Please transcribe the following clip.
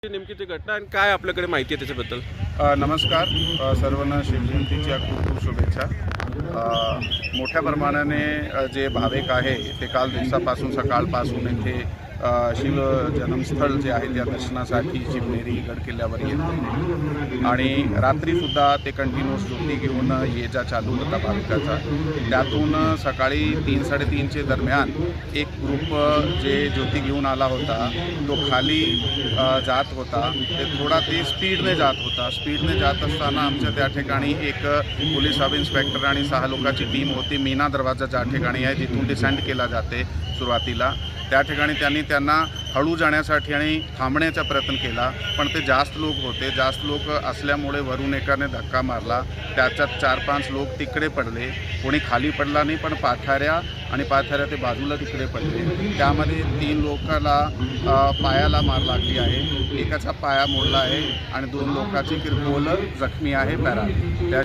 नेमकी ती घटना आणि काय आपल्याकडे माहिती आहे त्याच्याबद्दल? नमस्कार. सर्वांना शिवजयंतीच्या खूप खूप शुभेच्छा. मोठ्या प्रमाणाने जे भाविक आहे ते काल दिवसापासून सकाळपासून इथे शिव जन्मस्थळ जे आहे त्या दर्शनासाठी शिवनेरी गडकिल्ल्यावर येत आणि रात्रीसुद्धा ते कंटिन्यूस ज्योती घेऊन ये जा चालू होता भाविकाचा. त्यातून सकाळी 3-3:30चे दरम्यान एक ग्रुप जे ज्योती घेऊन आला होता तो खाली जात होता. ते स्पीडने जात होता. स्पीडने जात असताना आमच्या त्या ठिकाणी एक पोलीस सब इन्स्पेक्टर आणि 6 लोकांची टीम होती. मीना दरवाजा ज्या ठिकाणी आहे जिथून डिसेंड केला जाते सुरुवातीला, त्या ठिकाणी त्यांना हळू जाण्यासाठी आणि थांबण्याचा प्रयत्न केला, पण ते जास्त लोक होते. जास्त लोक असल्यामुळे वरून एकाने धक्का मारला. त्याच्यात 4-5 लोक तिकडे पडले. कोणी खाली पडला नाही, पण पायथ्याऱ्या ते बाजूला तिकडे पडले. त्यामध्ये 3 लोकांना पायाला मार लागली आहे. एकाचा पाया मोडला आहे आणि 2 लोकांची किरकोळ जखमी आहे पॅरा. त्याशिवाय